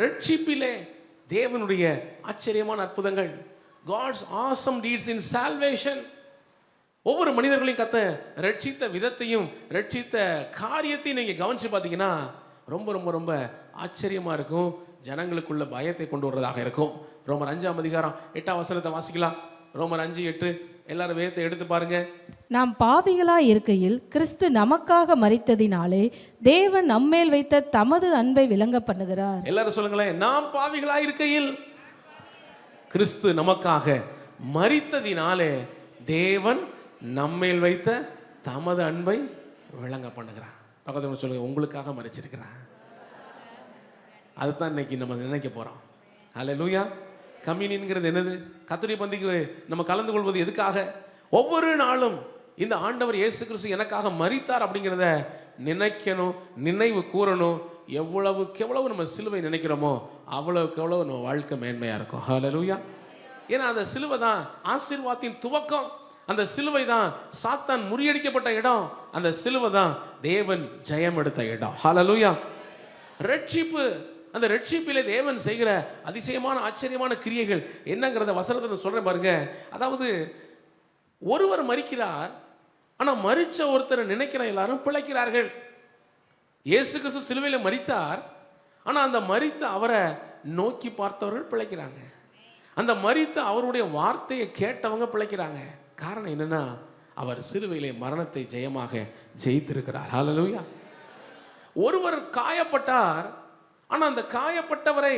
ரட்சிப்பிலே தேவனுடைய ஆச்சரியமான அற்புதங்கள். God's awesome deeds in salvation. ஒவ்வொரு மனிதர்களையும் கத்த ரட்சித்த விதத்தையும் ரட்சித்த காரியத்தையும் நீங்க கவனிச்சு பார்த்தீங்கன்னா ரொம்ப ரொம்ப ரொம்ப ஆச்சரியமா இருக்கும். ஜனங்களுக்குள்ள பயத்தை கொண்டு வருவதாக இருக்கும். ரோமர் 5ஆம் அதிகாரம் 8ஆம் வசனத்தை வாசிக்கலாம். ரோமர் 5:8 எல்லாரும் வேதத்தை எடுத்து பாருங்க. நாம் பாவிகளாய் இருக்கையில் கிறிஸ்து நமக்காக மரித்ததினாலே தேவன் நம்மேல் வைத்த தமது அன்பை விளங்க பண்ணுகிறார். எல்லாரும் சொல்லுங்களேன், நாம் பாவிகளாய் இருக்கையில் கிறிஸ்து நமக்காக மரித்ததினாலே தேவன் நம்மேல் வைத்த தமது அன்பை விளங்க பண்ணுகிறார். பக்கத்துல சொல்லுங்க, உங்களுக்காக மரிச்சிருக்கிறார். அதுதான் இன்னைக்கு நம்ம நினைக்க போறோம். ஹல்லேலூயா. கம்யூனியன்ங்கிறது என்னது? கர்த்தருடைய பந்திக்கு நம்ம கலந்து கொள்வது எதுக்காக? ஒவ்வொரு நாளும் இந்த ஆண்டவர் இயேசு கிறிஸ்து எனக்காக மரித்தார் அப்படிங்கிறத நினைக்கணும், நினைவு கூறணும். எவ்வளவுக்கு எவ்வளவு நம்ம சிலுவை நினைக்கிறோமோ அவ்வளவுக்கு எவ்வளவு நம்ம வாழ்க்கை மேன்மையா இருக்கும். ஹல்லேலூயா. ஏன்னா அந்த சிலுவை தான் ஆசீர்வாதத்தின் துவக்கம். அந்த சிலுவை தான் சாத்தான் முறியடிக்கப்பட்ட இடம். அந்த சிலுவை தான் தேவன் ஜெயம் எடுத்த இடம். ஹல்லேலூயா. ரட்சிப்பு, அந்த ரட்சிப்பிலே தேவன் செய்கிற அதிசயமான ஆச்சரியமான கிரியைகள் என்னங்கிறத வசனத்தை சொல்றேன் பாருங்க. அதாவது ஒருவர் மரிக்கிறார், ஆனா மரிச்ச ஒருத்தரை நினைக்கிற எல்லாரும் பிழைக்கிறார்கள். இயேசு கிறிஸ்து சிலுவையில் மரித்தார், ஆனா அந்த மரித்த அவரை நோக்கி பார்த்தவர்கள் பிழைக்கிறாங்க. அந்த மரித்த அவருடைய வார்த்தையை கேட்டவங்க பிழைக்கிறாங்க. காரணம் என்னன்னா, அவர் சிலுவையிலே மரணத்தை ஜெயமாக ஜெயித்திருக்கிறார். ஹல்லேலூயா. ஒருவர் காயப்பட்டார், ஆனா அந்த காயப்பட்டவரை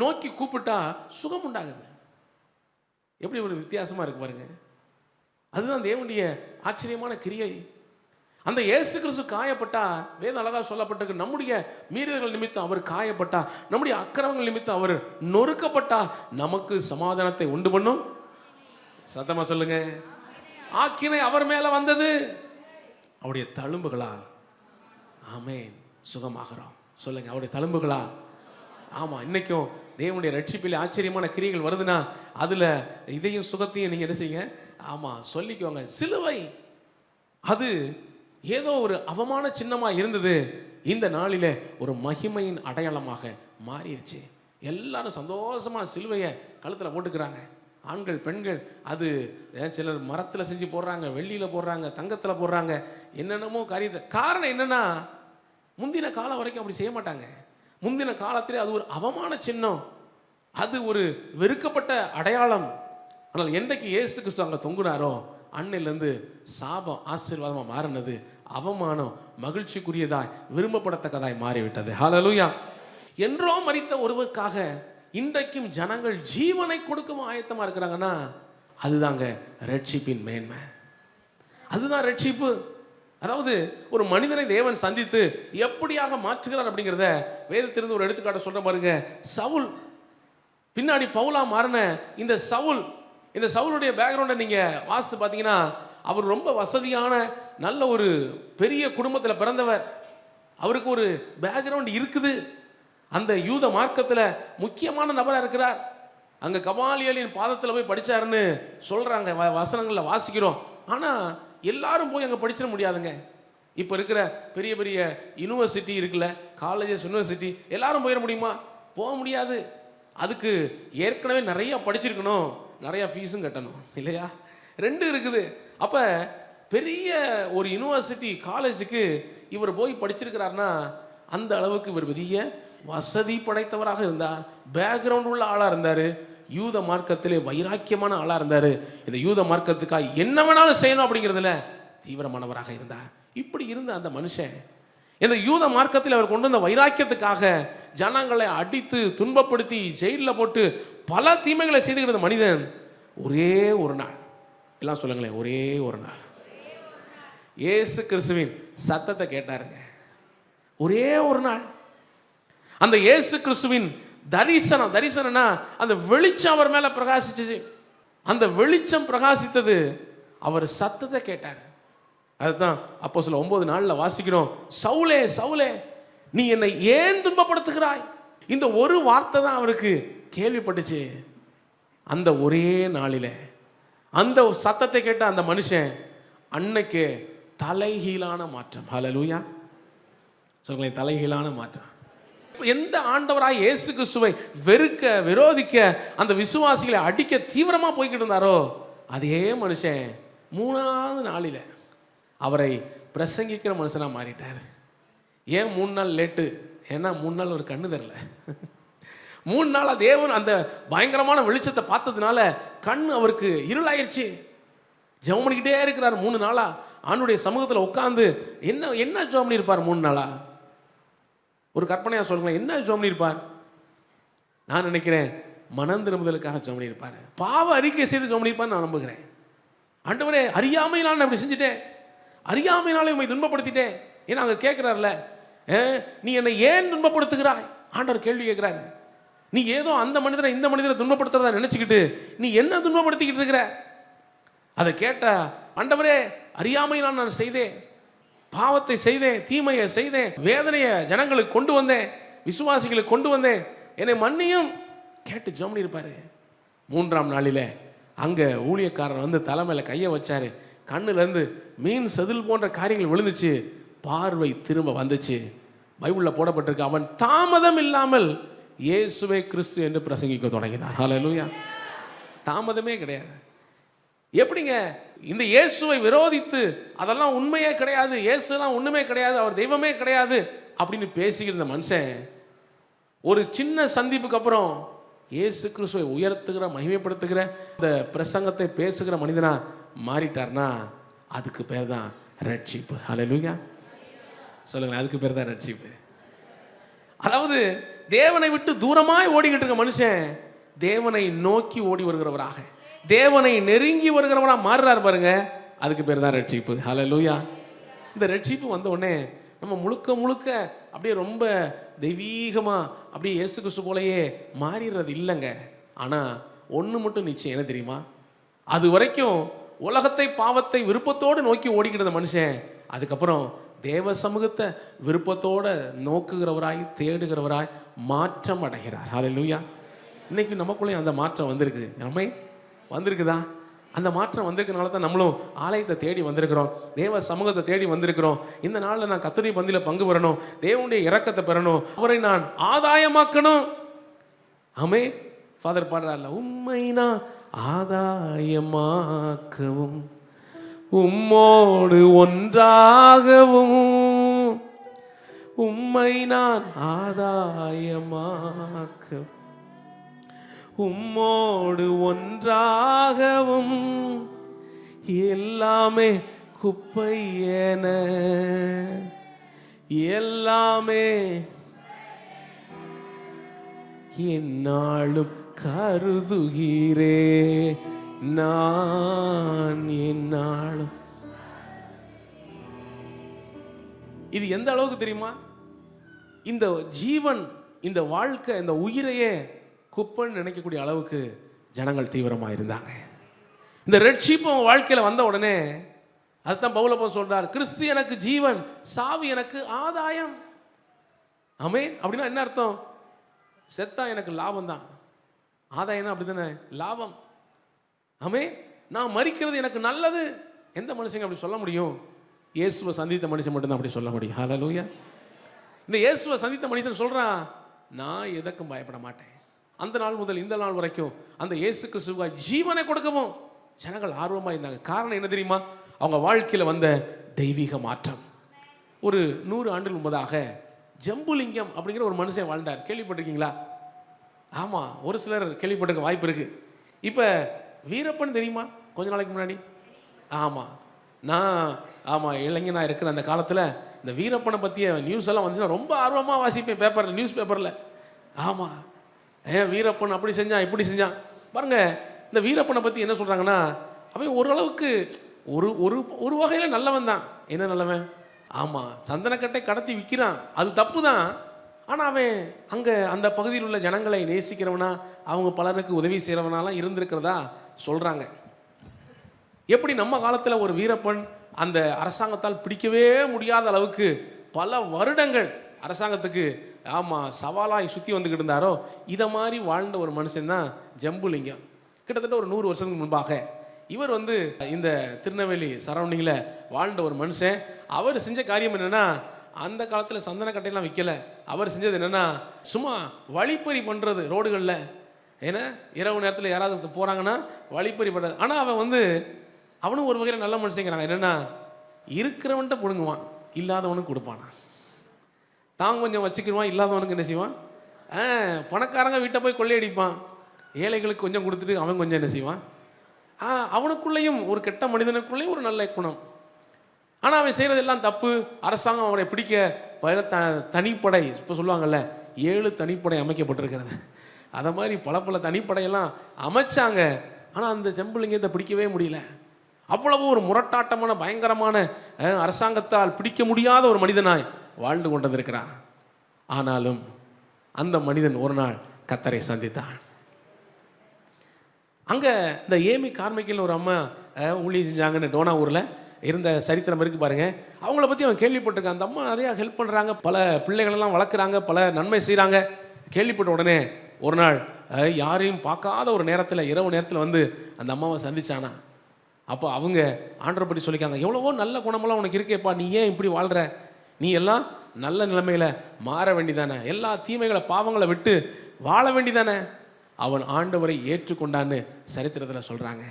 நோக்கி கூப்பிட்டா சுகம் உண்டாகுது. எப்படி ஒரு வித்தியாசமா இருக்கு பாருங்க. அதுதான் தேவனுடைய ஆச்சரியமான கிரியை. அந்த இயேசு கிறிஸ்து காயப்பட்டார். வேதம் அழகா சொல்லப்பட்டிருக்கு, நம்முடைய மீறல்கள் நிமித்தம் அவர் காயப்பட்டார், நம்முடைய அக்கிரமங்கள் நிமித்தம் அவர் நொறுக்கப்பட்டார், நமக்கு சமாதானத்தை உண்டு பண்ணும். சத்தமா சொல்லுங்க, ஆக்கினை அவர் மேல வந்தது, அவருடைய தழும்புகளால் ஆமென் சுகமாகிறோம். சொல்லுங்க, அவருடைய தழும்புகளா. ஆமா, இன்னைக்கும் தேவனுடைய ரட்சிப்பில் ஆச்சரியமான கிரியைகள் வருதுன்னா அதுல இதையும் சுகத்தையும் நீங்க என்ன செய்யுங்க, ஆமா சொல்லிக்கோங்க. சிலுவை அது ஏதோ ஒரு அவமான சின்னமா இருந்தது, இந்த நாளில ஒரு மகிமையின் அடையாளமாக மாறிடுச்சு. எல்லாரும் சந்தோஷமா சிலுவையை கழுத்துல போட்டுக்கிறாங்க. ஆண்கள் பெண்கள், அது சிலர் மரத்துல செஞ்சு போடுறாங்க, வெள்ளியில போடுறாங்க, தங்கத்துல போடுறாங்க, என்னென்னமோ காரியத்தை. காரணம் என்னன்னா, முந்தின காலம் வரைக்கும் அப்படி செய்ய மாட்டாங்க. முந்தின காலத்திலே அது ஒரு அவமான சின்னம், அது ஒரு வெறுக்கப்பட்ட அடையாளம். ஆனால் என்றைக்கு இயேசு கிறிஸ்து அங்க தொங்குனாரோ அன்னையிலிருந்து சாபம் ஆசீர்வாதமா மாறினது, அவமானம் மகிழ்ச்சிக்குரியதாய் விரும்பப்படத்தக்கதாய் மாறிவிட்டது. ஹல்லேலூயா. என்றோ மரித்த ஒருவருக்காக இன்றைக்கும் ஜனங்கள் ஜீவனை கொடுக்கவும் ஆயத்தமா இருக்கிறாங்கன்னா அதுதாங்க ரட்சிப்பின் மேன்மை. அதுதான் ரட்சிப்பு. அதாவது ஒரு மனிதனை தேவன் சந்தித்து எப்படியாக மாற்றுகிறார் அப்படிங்கிறத வேதத்திலிருந்து ஒரு எடுத்துக்காட்ட சொல்ற பாருங்க. சவுல் பின்னாடி பவுலா மாறின இந்த சவுல், இந்த சவுலுடைய பேக்ரவுண்டை நீங்க வாசித்து பார்த்தீங்கன்னா, அவர் ரொம்ப வசதியான நல்ல ஒரு பெரிய குடும்பத்தில் பிறந்தவர். அவருக்கு ஒரு பேக்ரவுண்ட் இருக்குது. அந்த யூத மார்க்கத்தில் முக்கியமான நபராக இருக்கிறார். அங்கே கமாலியலின் பாதத்தில் போய் படித்தாருன்னு சொல்கிறாங்க, வசனங்களில் வாசிக்கிறோம். ஆனால் எல்லாரும் போய் அங்கே படிச்சிட முடியாதுங்க. இப்போ இருக்கிற பெரிய பெரிய யூனிவர்சிட்டி இருக்குல்ல, காலேஜஸ், யூனிவர்சிட்டி, எல்லாரும் போயிட முடியுமா? போக முடியாது. அதுக்கு ஏற்கனவே நிறைய படிச்சிருக்கணும், நிறைய ஃபீஸும் கட்டணும் இல்லையா? ரெண்டு இருக்குது. அப்போ பெரிய ஒரு யூனிவர்சிட்டி காலேஜுக்கு இவர் போய் படிச்சிருக்கிறாருன்னா அந்த அளவுக்கு இவர் பெரிய வசதி படைத்தவராக இருந்தார், பேக்ரவுண்ட் உள்ள ஆளாக இருந்தார், யூத மார்க்கத்திலே வைராக்கியமான ஆளாக இருந்தார். இந்த யூத மார்க்கத்துக்காக என்ன வேணாலும் செய்யணும் அப்படிங்கிறதுல தீவிரமானவராக இருந்தார். இப்படி இருந்த அந்த மனுஷன் இந்த யூத மார்க்கத்தில் அவர் கொண்டு வந்த வைராக்கியத்துக்காக ஜனங்களை அடித்து துன்பப்படுத்தி ஜெயிலில் போட்டு பல தீமைகளை செய்துகிற மனிதன் ஒரே ஒரு நாள், எல்லாம் சொல்லுங்களேன், ஒரே ஒரு நாள் இயேசு கிறிஸ்துவின் சத்தத்தை கேட்டாருங்க. ஒரே ஒரு நாள் அந்த இயேசு கிறிஸ்துவின் தரிசனம்னா அந்த வெளிச்சம் அவர் மேல பிரகாசிச்சு. அந்த வெளிச்சம் பிரகாசித்தது, அவர் சத்தத்தை கேட்டார். அதுதான் அப்போஸ்தலர் 9:4 வாசிக்கிறோம். சவுலே சவுலே, நீ என்னை ஏன் துன்பப்படுத்துகிறாய்? இந்த ஒரு வார்த்தை தான் அவருக்கு கேள்விப்பட்டுச்சு. அந்த ஒரே நாளில அந்த சத்தத்தை கேட்ட அந்த மனுஷன் அன்னைக்கு தலைகீழான மாற்றம். ஹல்லேலூயா. சொல்லுங்களேன், தலைகீழான மாற்றம். எந்த ஆண்டவராய் இயேசு கிறிஸ்துவை வெறுக்க விரோதிக்க அந்த விசுவாசிகளை அடிக்க தீவிரமா போய்கிட்டு இருந்தாரோ அதே மனுஷன் 3ஆவது நாளில் அவரை பிரசங்கிக்கிற மனுஷனா மாறிட்டார். ஏன் 3 நாள் லேட்டு? ஏன்னா 3 நாள் ஒரு கண்ணு தெரியல. 3 நாள் தேவன் அந்த பயங்கரமான வெளிச்சத்தை பார்த்ததுனால கண் அவருக்கு இருளாயிருச்சு. ஜெபம் பண்ணிக்கிட்டே இருக்கிறார் 3 நாளா. ஆண்டுடைய சமூகத்தில் உட்கார்ந்து என்ன ஜெபம் பண்ணியிருப்பார் 3 நாளா? ஒரு கற்பனையாக சொல்லுங்களேன், என்ன ஜெபம் பண்ணியிருப்பார்? நான் நினைக்கிறேன் மனம் திரும்புதலுக்காக ஜெபம் பண்ணியிருப்பார். பாவ அறிக்கை செய்து ஜெபம் பண்ணியிருப்பார் நான் நம்புகிறேன். ஆண்டவரே, அறியாமையினால் நான் இப்படி செஞ்சுட்டேன், அறியாமையினாலே உண்மை துன்பப்படுத்திட்டேன். ஏன்னா அங்கே கேட்குறாருல, நீ என்னை ஏன் துன்பப்படுத்துகிறாய்? ஆண்டவர் கேள்வி கேட்குறாரு. நீ ஏதோ அந்த மனிதரை இந்த மனிதரை துன்பப்படுத்துறதா நினச்சிக்கிட்டு நீ என்ன துன்பப்படுத்திக்கிட்டு இருக்கிற? அதை கேட்ட ஆண்டவரே, அறியாமையினால் நான் செய்தேன், பாவத்தை செய்தேன், தீமையை செய்தேன், வேதனையை ஜனங்களுக்கு கொண்டு வந்தேன், விசுவாசிகளுக்கு கொண்டு வந்தேன், என்னை மன்னியும் கேட்டு ஜெபம் இருப்பாரு. 3ஆம் நாளில் அங்கே ஊழியக்காரர் வந்து தலைமையில் கையை வச்சாரு. கண்ணுலேருந்து மீன் செதில் போன்ற காரியங்கள் விழுந்துச்சு, பார்வை திரும்ப வந்துச்சு. பைபிளில் போடப்பட்டிருக்கு, அவன் தாமதம் இல்லாமல் இயேசுவே கிறிஸ்து என்று பிரசங்கிக்க தொடங்கினார். ஹல்லேலூயா. தாமதமே கிடையாது. எப்படிங்க இந்த இயேசுவை விரோதித்து அதெல்லாம் உண்மையே கிடையாது, இயேசுலாம் ஒண்ணுமே கிடையாது, அவர் தெய்வமே கிடையாது அப்படின்னு பேசிக்கிற மனுஷன் ஒரு சின்ன சந்திப்புக்கு அப்புறம் இயேசு கிறிஸ்துவை உயர்த்துகிற மகிமைப்படுத்துகிற இந்த பிரசங்கத்தை பேசுகிற மனிதனா மாறிட்டார்னா அதுக்கு பேர் தான் ரட்சிப்பு. ஹல்லேலூயா சொல்லுங்க, அதுக்கு பேர் தான் ரட்சிப்பு. அதாவது தேவனை விட்டு தூரமாய் ஓடிக்கிட்டு இருக்க மனுஷன் தேவனை நோக்கி ஓடி வருகிறவராக, தேவனை நெருங்கி வருகிறவனா மாறுறாரு பாருங்க, அதுக்கு பேர் தான் ரட்சிப்பு. ஹல்லேலூயா. இந்த ரட்சிப்பு வந்த உடனே நம்ம முழுக்க முழுக்க அப்படியே ரொம்ப தெய்வீகமா அப்படியே இயேசு கிறிஸ்து போலயே மாறிடுறது இல்லைங்க. ஆனா ஒண்ணு மட்டும் நிச்சயம், என்ன தெரியுமா? அது வரைக்கும் உலகத்தை பாவத்தை விருப்பத்தோடு நோக்கி ஓடிக்கிட்ட மனுஷன் அதுக்கப்புறம் தேவ சமூகத்தை விருப்பத்தோட நோக்குகிறவராய் தேடுகிறவராய் மாற்றம் அடைகிறார். ஹல்லேலூயா. இன்னைக்கு நமக்குள்ளே அந்த மாற்றம் வந்திருக்கு. நம்மை வந்திருக்குதா? அந்த மாற்றம் வந்திருக்கனால தான் நம்மளும் ஆலயத்தை தேடி வந்திருக்கிறோம், தேவ சமூகத்தை தேடி வந்திருக்கிறோம். இந்த நாளில் நான் கர்த்தருடைய பந்தியில் பங்கு பெறணும், தேவனுடைய இரக்கத்தை பெறணும், அவரை நான் ஆதாயமாக்கணும். ஆமே, ஃபாதர் பாடுறார்ல, உம்மை நான் ஆதாயமாக்கவும் உம்மோடு ஒன்றாகவும், உம்மை நான் ஆதாயமாக்கவும் உம்மோடு ஒன்றாகவும், எல்லாமே குப்பை என எல்லாமே என்னாலும் கருதுகிறே நான் என்னாலும். இது எந்த அளவுக்கு தெரியுமா? இந்த ஜீவன், இந்த வாழ்க்கை, இந்த உயிரையே குப்பன்னு நினைக்கக்கூடிய அளவுக்கு ஜனங்கள் தீவிரமாக இருந்தாங்க. இந்த ரட்சிப்பு வாழ்க்கையில் வந்த உடனே அதுதான் பவுலப்போஸ்தலன் சொல்றார், கிறிஸ்து எனக்கு ஜீவன், சாவு எனக்கு ஆதாயம். ஆமென். அப்படின்னா என்ன அர்த்தம்? செத்தா எனக்கு லாபம் தான், ஆதாயம் தான், அப்படித்தானே? லாபம். ஆமென். நான் மரிக்கிறது எனக்கு நல்லது. எந்த மனுஷங்க அப்படி சொல்ல முடியும்? இயேசுவை சந்தித்த மனுஷன் மட்டும்தான் அப்படி சொல்ல முடியும். ஹல்லேலூயா. இந்த இயேசுவை சந்தித்த மனுஷன் சொல்றான், நான் எதற்கும் பயப்பட மாட்டேன். அந்த நாள் முதல் இந்த நாள் வரைக்கும் அந்த இயேசு கிறிஸ்துவாய் ஜீவனை கொடுக்கவும் ஜனங்கள் ஆர்வமாக இருந்தாங்க. காரணம் என்ன தெரியுமா? அவங்க வாழ்க்கையில் வந்த தெய்வீக மாற்றம். ஒரு 100 ஆண்டுகள் முன்பதாக ஜம்புலிங்கம் அப்படிங்கிற ஒரு மனுஷன் வாழ்ந்தார். கேள்விப்பட்டிருக்கீங்களா? ஆமாம், ஒரு சிலர் கேள்விப்பட்டிருக்க வாய்ப்பு இருக்கு. இப்போ வீரப்பன் தெரியுமா? கொஞ்ச நாளைக்கு முன்னாடி. ஆமாம் இளைஞனாக இருக்கிற அந்த காலத்தில் இந்த வீரப்பனை பற்றிய நியூஸ் எல்லாம் வந்துச்சுன்னா ரொம்ப ஆர்வமாக வாசிப்பேன் பேப்பரில், நியூஸ் பேப்பரில். ஆமாம், வீரப்பன் அப்படி செஞ்சான் இப்படி செஞ்சான் பாருங்க. இந்த வீரப்பனை பற்றி என்ன சொல்கிறாங்கன்னா, அவன் ஓரளவுக்கு ஒரு ஒரு ஒரு வகையில் நல்லவன் தான். என்ன நல்லவன்? ஆமாம், சந்தனக்கட்டை கடத்தி விற்கிறான், அது தப்பு தான். ஆனால் அவன் அங்கே அந்த பகுதியில் உள்ள ஜனங்களை நேசிக்கிறவனா, அவங்க பலருக்கு உதவி செய்கிறவனாலாம் இருந்திருக்கிறதா சொல்கிறாங்க. எப்படி நம்ம காலத்தில் ஒரு வீரப்பன் அந்த அரசாங்கத்தால் பிடிக்கவே முடியாத அளவுக்கு பல வருடங்கள் அரசாங்கத்துக்கு சவாலாய் சுற்றி வந்துக்கிட்டு இருந்தாரோ, இதை மாதிரி வாழ்ந்த ஒரு மனுஷன் தான் ஜம்புலிங்கம். கிட்டத்தட்ட ஒரு 100 வருஷத்துக்கு முன்பாக இவர் இந்த திருநெல்வேலி சரௌண்டிங்கில் வாழ்ந்த ஒரு மனுஷன். அவர் செஞ்ச காரியம் என்னென்னா, அந்த காலத்தில் சந்தன கட்டையெல்லாம் விற்கல. அவர் செஞ்சது என்னன்னா, சும்மா வழிப்பறி பண்ணுறது ரோடுகளில். ஏன்னா இரவு நேரத்தில் யாராவது போகிறாங்கன்னா வழிப்பறி பண்ணுறது. ஆனால் அவனும் ஒரு வகையில் நல்ல மனுஷங்கிறாங்க. என்னென்னா, இருக்கிறவன்ட்ட பிடுங்குவான், இல்லாதவனுக்கு கொடுப்பானா. தான் கொஞ்சம் வச்சுக்கிடுவான், இல்லாதவனுக்கு என்ன செய்வான், பணக்காரங்க வீட்டை போய் கொள்ளையடிப்பான், ஏழைகளுக்கு கொஞ்சம் கொடுத்துட்டு அவன் கொஞ்சம் என்ன செய்வான். அவனுக்குள்ளேயும் ஒரு கெட்ட மனிதனுக்குள்ளேயும் ஒரு நல்ல குணம். ஆனால் அவன் செய்கிறது எல்லாம் தப்பு. அரசாங்கம் அவனை பிடிக்க பல தனிப்படை, இப்போ சொல்லுவாங்கள்ல 7 தனிப்படை அமைக்கப்பட்டிருக்கிறது. அதை மாதிரி பல தனிப்படையெல்லாம் அமைச்சாங்க. ஆனால் அந்த செம்புலிங்கத்தை பிடிக்கவே முடியல. அவ்வளவு ஒரு முரட்டாட்டமான பயங்கரமான அரசாங்கத்தால் பிடிக்க முடியாத ஒரு மனிதனாய் வாழ்ந்து கொண்டிருக்கிறான். ஆனாலும் அந்த மனிதன் ஒரு நாள் கர்த்தரை சந்தித்தான். அங்கே இந்த ஏமி கார்மைக்கல் ஒரு அம்மா ஊழியம் செஞ்சாங்கன்னு டோனா ஊரில் இருந்த சரித்திரம் இருக்கு பாருங்க. அவங்கள பற்றி அவன் கேள்விப்பட்டிருக்கான். அந்த அம்மா நிறையா ஹெல்ப் பண்ணுறாங்க, பல பிள்ளைகளெல்லாம் வளர்க்குறாங்க, பல நன்மை செய்கிறாங்க. கேள்விப்பட்ட உடனே ஒரு நாள் யாரையும் பார்க்காத ஒரு நேரத்தில், இரவு நேரத்தில் அந்த அம்மாவை சந்திச்சானா. அப்போ அவங்க ஆண்டரை பற்றி சொல்லிக்காங்க, எவ்வளவோ நல்ல குணமெல்லாம் உனக்கு இருக்கேப்பா, நீ ஏன் இப்படி வாழ்கிற, நீ எல்லாம் நல்ல நிலைமையில் மாற வேண்டிதானே, எல்லா தீமைகளை பாவங்களை விட்டு வாழ வேண்டிதானே. அவன் ஆண்டவரை ஏற்றுக்கொண்டான்னு சரித்திரத்தில் சொல்கிறாங்க.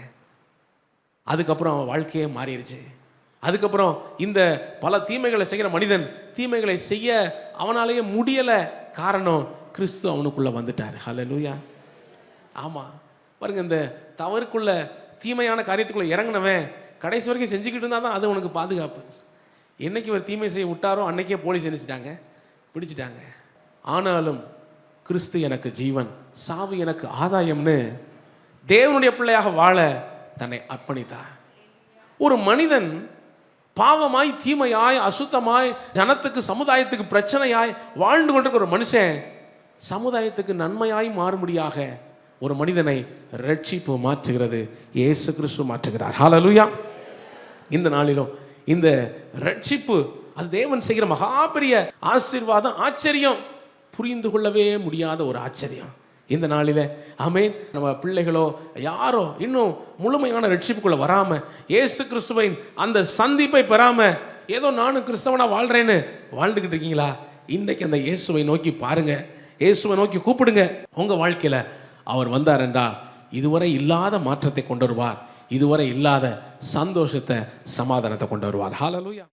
அதுக்கப்புறம் அவன் வாழ்க்கையே மாறிடுச்சு. அதுக்கப்புறம் இந்த பல தீமைகளை செய்கிற மனிதன் தீமைகளை செய்ய அவனாலேயே முடியலை. காரணம், கிறிஸ்து அவனுக்குள்ளே வந்துட்டார். ஹல்லேலூயா. ஆமாம் பாருங்க, இந்த தவறுக்குள்ள தீமையான காரியத்துக்குள்ளே இறங்கினவன் கடைசி வரைக்கும் செஞ்சுக்கிட்டு இருந்தால் தான் அது உனக்கு பாதுகாப்பு. என்னைக்கு ஒரு தீமை செய்ய விட்டாரோ அன்னைக்கே போலீஸ் நினைச்சிட்டாங்க, பிடிச்சிட்டாங்க. ஆனாலும் கிறிஸ்து எனக்கு ஜீவன், சாவு எனக்கு ஆதாயம்னு தேவனுடைய பிள்ளையாக வாழ தன்னை அர்ப்பணித்தார். ஒரு மனிதன் பாவமாய் தீமையாய் அசுத்தமாய் ஜனத்துக்கு சமுதாயத்துக்கு பிரச்சனையாய் வாழ்ந்து கொண்டிருக்கிற ஒரு மனுஷன் சமுதாயத்துக்கு நன்மையாய் மாறும்படியாக ஒரு மனிதனை ரட்சிப்பு மாற்றுகிறது, இயேசு கிறிஸ்து மாற்றுகிறார். ஹல்லேலூயா. இந்த நாளிலும் இந்த ரட்சிப்பு அது தேவன் செய்கிற மகாபெரிய ஆசீர்வாதம், ஆச்சரியம், புரிந்து கொள்ளவே முடியாத ஒரு ஆச்சரியம். இந்த நாளில் ஆமென், நம்ம பிள்ளைகளோ யாரோ இன்னும் முழுமையான ரட்சிப்புக்குள்ள வராம, இயேசு கிறிஸ்துவின் அந்த சந்திப்பை பெறாம ஏதோ நானும் கிறிஸ்தவனா வாழ்றேன்னு வாழ்ந்துக்கிட்டு இருக்கீங்களா? இன்றைக்கு அந்த இயேசுவை நோக்கி பாருங்க, இயேசுவை நோக்கி கூப்பிடுங்க. உங்க வாழ்க்கையில அவர் வந்தார் என்றால் இதுவரை இல்லாத மாற்றத்தை கொண்டு வருவார், இதுவரை இல்லாத சந்தோஷத்தை சமாதானத்தை கொண்டு வருவார். ஹல்லேலூயா.